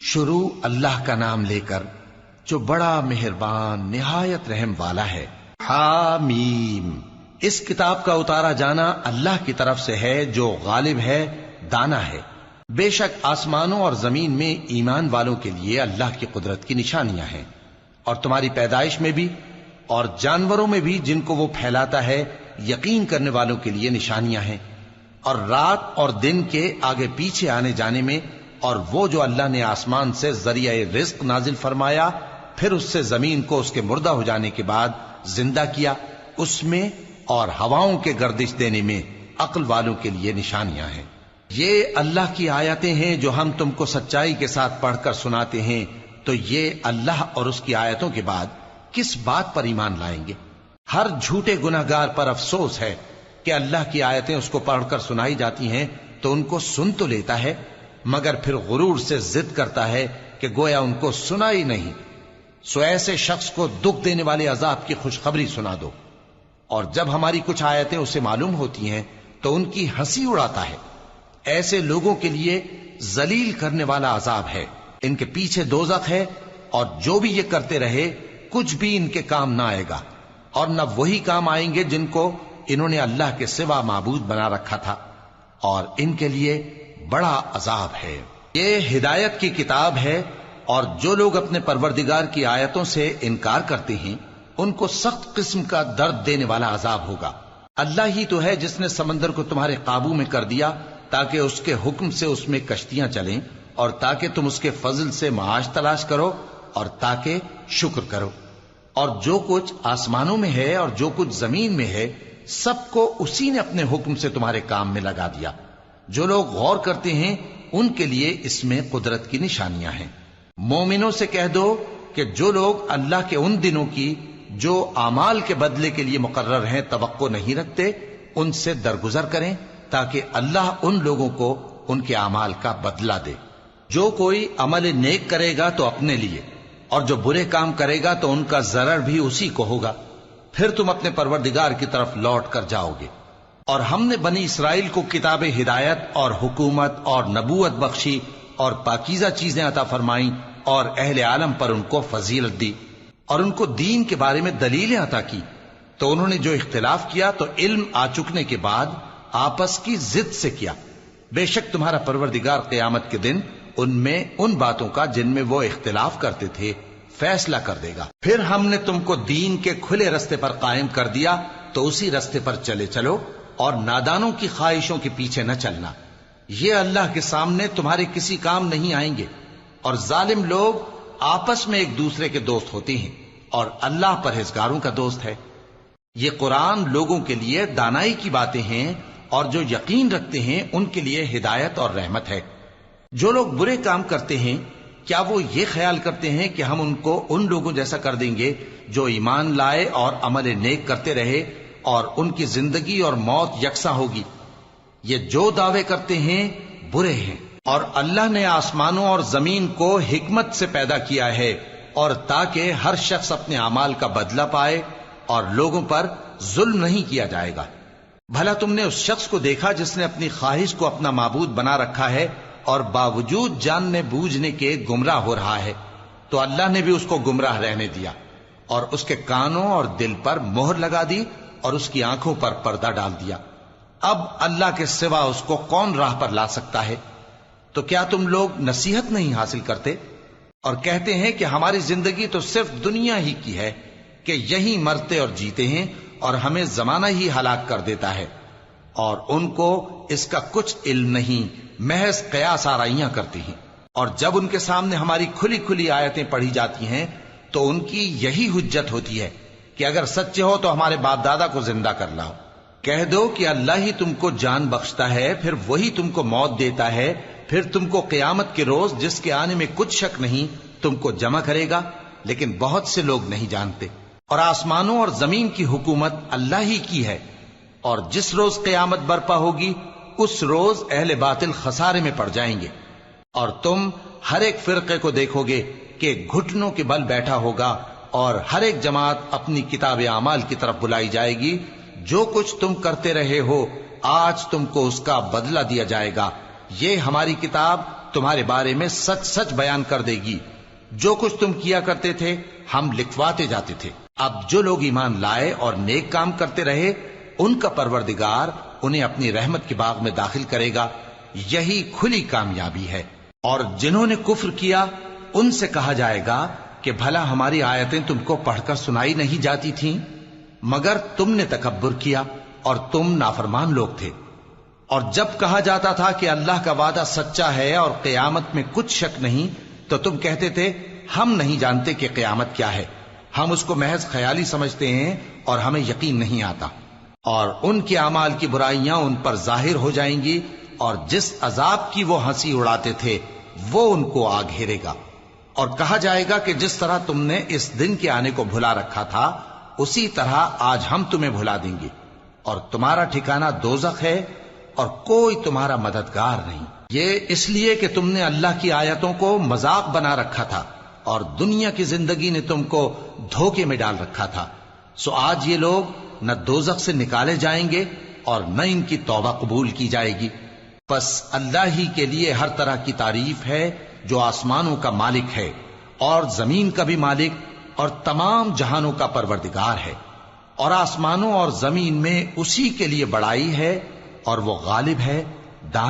شروع اللہ کا نام لے کر جو بڑا مہربان نہایت رحم والا ہے۔ حامیم، اس کتاب کا اتارا جانا اللہ کی طرف سے ہے جو غالب ہے، دانا ہے۔ بے شک آسمانوں اور زمین میں ایمان والوں کے لیے اللہ کی قدرت کی نشانیاں ہیں، اور تمہاری پیدائش میں بھی اور جانوروں میں بھی جن کو وہ پھیلاتا ہے یقین کرنے والوں کے لیے نشانیاں ہیں، اور رات اور دن کے آگے پیچھے آنے جانے میں، اور وہ جو اللہ نے آسمان سے ذریعہ رزق نازل فرمایا پھر اس سے زمین کو اس کے مردہ ہو جانے کے بعد زندہ کیا، اس میں اور ہواؤں کے گردش دینے میں عقل والوں کے لیے نشانیاں ہیں۔ یہ اللہ کی آیتیں ہیں جو ہم تم کو سچائی کے ساتھ پڑھ کر سناتے ہیں، تو یہ اللہ اور اس کی آیتوں کے بعد کس بات پر ایمان لائیں گے؟ ہر جھوٹے گناہگار پر افسوس ہے کہ اللہ کی آیتیں اس کو پڑھ کر سنائی جاتی ہیں تو ان کو سن تو لیتا ہے، مگر پھر غرور سے ضد کرتا ہے کہ گویا ان کو سنا ہی نہیں۔ سو ایسے شخص کو دکھ دینے والے عذاب کی خوشخبری سنا دو، اور جب ہماری کچھ آیتیں اسے معلوم ہوتی ہیں تو ان کی ہنسی اڑاتا ہے۔ ایسے لوگوں کے لیے ذلیل کرنے والا عذاب ہے، ان کے پیچھے دوزخ ہے، اور جو بھی یہ کرتے رہے کچھ بھی ان کے کام نہ آئے گا، اور نہ وہی کام آئیں گے جن کو انہوں نے اللہ کے سوا معبود بنا رکھا تھا، اور ان کے لیے بڑا عذاب ہے۔ یہ ہدایت کی کتاب ہے، اور جو لوگ اپنے پروردگار کی آیتوں سے انکار کرتے ہیں ان کو سخت قسم کا درد دینے والا عذاب ہوگا۔ اللہ ہی تو ہے جس نے سمندر کو تمہارے قابو میں کر دیا تاکہ اس کے حکم سے اس میں کشتیاں چلیں، اور تاکہ تم اس کے فضل سے معاش تلاش کرو، اور تاکہ شکر کرو۔ اور جو کچھ آسمانوں میں ہے اور جو کچھ زمین میں ہے سب کو اسی نے اپنے حکم سے تمہارے کام میں لگا دیا۔ جو لوگ غور کرتے ہیں ان کے لیے اس میں قدرت کی نشانیاں ہیں۔ مومنوں سے کہہ دو کہ جو لوگ اللہ کے ان دنوں کی جو اعمال کے بدلے کے لیے مقرر ہیں توقع نہیں رکھتے، ان سے درگزر کریں تاکہ اللہ ان لوگوں کو ان کے اعمال کا بدلہ دے۔ جو کوئی عمل نیک کرے گا تو اپنے لیے، اور جو برے کام کرے گا تو ان کا ضرر بھی اسی کو ہوگا، پھر تم اپنے پروردگار کی طرف لوٹ کر جاؤ گے۔ اور ہم نے بنی اسرائیل کو کتاب ہدایت اور حکومت اور نبوت بخشی اور پاکیزہ چیزیں عطا فرمائیں، اور اہل عالم پر ان کو فضیلت دی، اور ان کو دین کے بارے میں دلیلیں عطا کی، تو انہوں نے جو اختلاف کیا تو علم آ چکنے کے بعد آپس کی ضد سے کیا۔ بے شک تمہارا پروردگار قیامت کے دن ان میں ان باتوں کا جن میں وہ اختلاف کرتے تھے فیصلہ کر دے گا۔ پھر ہم نے تم کو دین کے کھلے رستے پر قائم کر دیا تو اسی رستے پر چلے چلو، اور نادانوں کی خواہشوں کے پیچھے نہ چلنا، یہ اللہ کے سامنے تمہارے کسی کام نہیں آئیں گے۔ اور ظالم لوگ آپس میں ایک دوسرے کے دوست ہوتے ہیں، اور اللہ پرہیزگاروں کا دوست ہے۔ یہ قرآن لوگوں کے لیے دانائی کی باتیں ہیں، اور جو یقین رکھتے ہیں ان کے لیے ہدایت اور رحمت ہے۔ جو لوگ برے کام کرتے ہیں کیا وہ یہ خیال کرتے ہیں کہ ہم ان کو ان لوگوں جیسا کر دیں گے جو ایمان لائے اور عمل نیک کرتے رہے، اور ان کی زندگی اور موت یکساں ہوگی؟ یہ جو دعوے کرتے ہیں برے ہیں۔ اور اللہ نے آسمانوں اور زمین کو حکمت سے پیدا کیا ہے، اور تاکہ ہر شخص اپنے اعمال کا بدلہ پائے، اور لوگوں پر ظلم نہیں کیا جائے گا۔ بھلا تم نے اس شخص کو دیکھا جس نے اپنی خواہش کو اپنا معبود بنا رکھا ہے اور باوجود جاننے بوجھنے کے گمراہ ہو رہا ہے؟ تو اللہ نے بھی اس کو گمراہ رہنے دیا، اور اس کے کانوں اور دل پر مہر لگا دی، اور اس کی آنکھوں پر پردہ ڈال دیا۔ اب اللہ کے سوا اس کو کون راہ پر لا سکتا ہے؟ تو کیا تم لوگ نصیحت نہیں حاصل کرتے؟ اور کہتے ہیں کہ ہماری زندگی تو صرف دنیا ہی کی ہے، کہ یہیں مرتے اور جیتے ہیں، اور ہمیں زمانہ ہی ہلاک کر دیتا ہے، اور ان کو اس کا کچھ علم نہیں، محض قیاس آرائیاں کرتے ہیں۔ اور جب ان کے سامنے ہماری کھلی کھلی آیتیں پڑھی جاتی ہیں تو ان کی یہی حجت ہوتی ہے کہ اگر سچے ہو تو ہمارے باپ دادا کو زندہ کر لاؤ۔ کہہ دو کہ اللہ ہی تم کو جان بخشتا ہے، پھر وہی تم کو موت دیتا ہے، پھر تم کو قیامت کے روز جس کے آنے میں کچھ شک نہیں تم کو جمع کرے گا، لیکن بہت سے لوگ نہیں جانتے۔ اور آسمانوں اور زمین کی حکومت اللہ ہی کی ہے، اور جس روز قیامت برپا ہوگی اس روز اہل باطل خسارے میں پڑ جائیں گے۔ اور تم ہر ایک فرقے کو دیکھو گے کہ گھٹنوں کے بل بیٹھا ہوگا، اور ہر ایک جماعت اپنی کتاب اعمال کی طرف بلائی جائے گی۔ جو کچھ تم کرتے رہے ہو آج تم کو اس کا بدلہ دیا جائے گا، یہ ہماری کتاب تمہارے بارے میں سچ سچ بیان کر دے گی. جو کچھ تم کیا کرتے تھے ہم لکھواتے جاتے تھے. اب جو لوگ ایمان لائے اور نیک کام کرتے رہے ان کا پروردگار انہیں اپنی رحمت کے باغ میں داخل کرے گا. یہی کھلی کامیابی ہے. اور جنہوں نے کفر کیا ان سے کہا جائے گا کہ بھلا ہماری آیتیں تم کو پڑھ کر سنائی نہیں جاتی تھیں؟ مگر تم نے تکبر کیا اور تم نافرمان لوگ تھے. اور جب کہا جاتا تھا کہ اللہ کا وعدہ سچا ہے اور قیامت میں کچھ شک نہیں تو تم کہتے تھے ہم نہیں جانتے کہ قیامت کیا ہے، ہم اس کو محض خیالی سمجھتے ہیں اور ہمیں یقین نہیں آتا. اور ان کے اعمال کی برائیاں ان پر ظاہر ہو جائیں گی اور جس عذاب کی وہ ہنسی اڑاتے تھے وہ ان کو آ گھیرے گا. اور کہا جائے گا کہ جس طرح تم نے اس دن کے آنے کو بھلا رکھا تھا اسی طرح آج ہم تمہیں بھلا دیں گے، اور تمہارا ٹھکانہ دوزخ ہے اور کوئی تمہارا مددگار نہیں. یہ اس لیے کہ تم نے اللہ کی آیتوں کو مذاق بنا رکھا تھا اور دنیا کی زندگی نے تم کو دھوکے میں ڈال رکھا تھا. سو آج یہ لوگ نہ دوزخ سے نکالے جائیں گے اور نہ ان کی توبہ قبول کی جائے گی. پس اللہ ہی کے لیے ہر طرح کی تعریف ہے جو آسمانوں کا مالک ہے اور زمین کا بھی مالک اور تمام جہانوں کا پروردگار ہے. اور آسمانوں اور زمین میں اسی کے لیے بڑائی ہے اور وہ غالب ہے، دانا